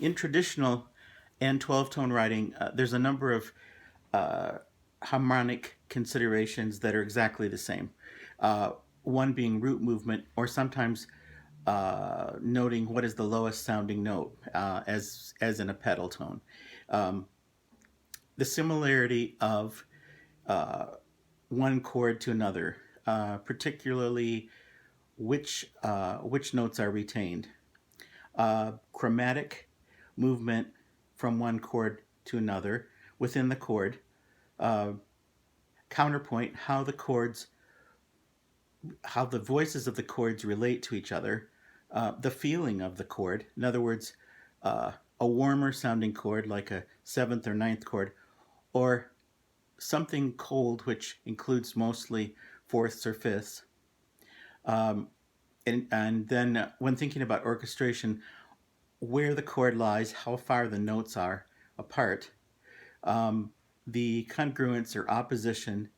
in traditional and 12-tone writing, there's a number of harmonic considerations that are exactly the same. One being root movement, or sometimes noting what is the lowest sounding note, as in a pedal tone. Um, the similarity of uh, one chord to another, particularly which notes are retained. Chromatic movement from one chord to another within the chord. Uh, Counterpoint, how the voices of the chords relate to each other. The feeling of the chord. In other words, a warmer sounding chord like a seventh or ninth chord, or something cold, which includes mostly fourths or fifths. Um, and then when thinking about orchestration, where the chord lies, how far the notes are apart, um, the congruence or opposition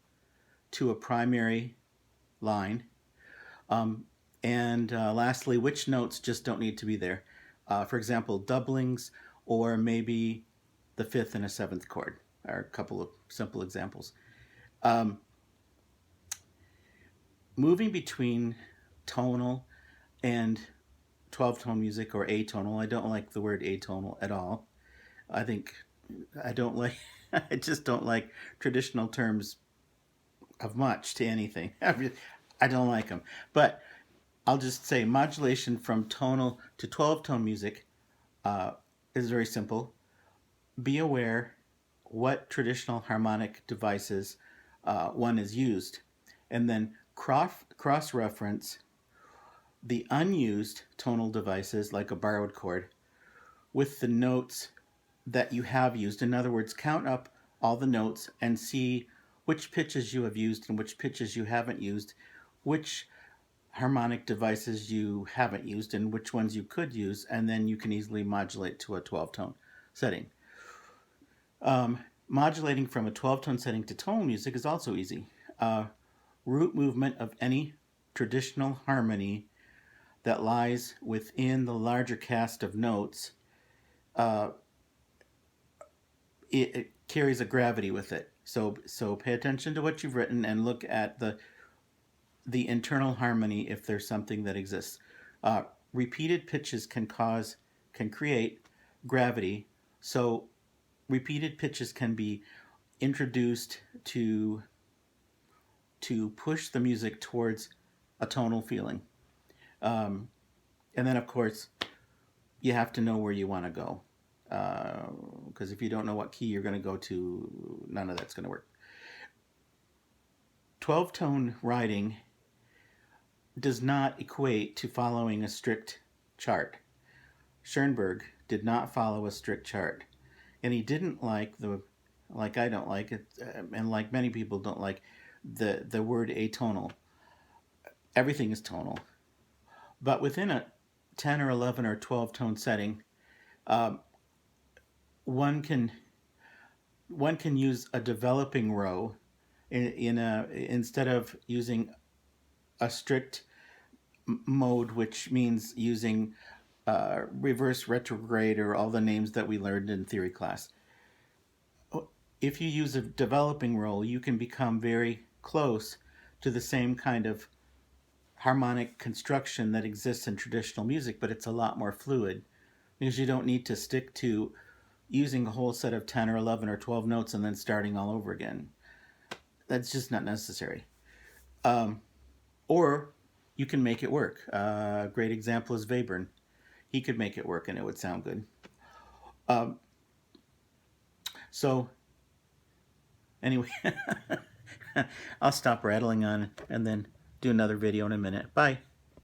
to a primary line, um, and lastly, which notes just don't need to be there. For example, doublings, or maybe the fifth and a seventh chord are a couple of simple examples. Um, Moving between tonal and 12 tone music, or atonal. I don't like the word atonal at all. I think I don't like, I just don't like traditional terms of much to anything. I don't like them. But I'll just say modulation from tonal to 12 tone music uh, is very simple. Be aware what traditional harmonic devices one is used, and then cross reference the unused tonal devices like a borrowed chord with the notes that you have used. In other words, count up all the notes and see which pitches you have used and which pitches you haven't used, which harmonic devices you haven't used and which ones you could use, and then you can easily modulate to a 12 tone setting. Modulating from a 12 tone setting to tonal music is also easy. Root movement of any traditional harmony that lies within the larger cast of notes, uh, it carries a gravity with it. So pay attention to what you've written and look at the internal harmony if there's something that exists. Repeated pitches can create gravity. So repeated pitches can be introduced to push the music towards a tonal feeling. Um, and then, of course, you have to know where you want to go. Because if you don't know what key you're going to go to, none of that's going to work. 12 tone writing does not equate to following a strict chart. Schoenberg did not follow a strict chart. And he didn't like I don't like it, and like many people don't like the word atonal. Everything is tonal. But within a 10 or 11 or 12 tone setting, um, one can one can use a developing row instead of using a strict mode, which means using reverse retrograde or all the names that we learned in theory class. If you use a developing row, you can become very close to the same kind of harmonic construction that exists in traditional music, but it's a lot more fluid because you don't need to stick to using a whole set of 10 or 11 or 12 notes and then starting all over again. That's just not necessary. Um, or you can make it work. A great example is Webern. He could make it work and it would sound good. Um, so, anyway, I'll stop rattling on and then do another video in a minute. Bye.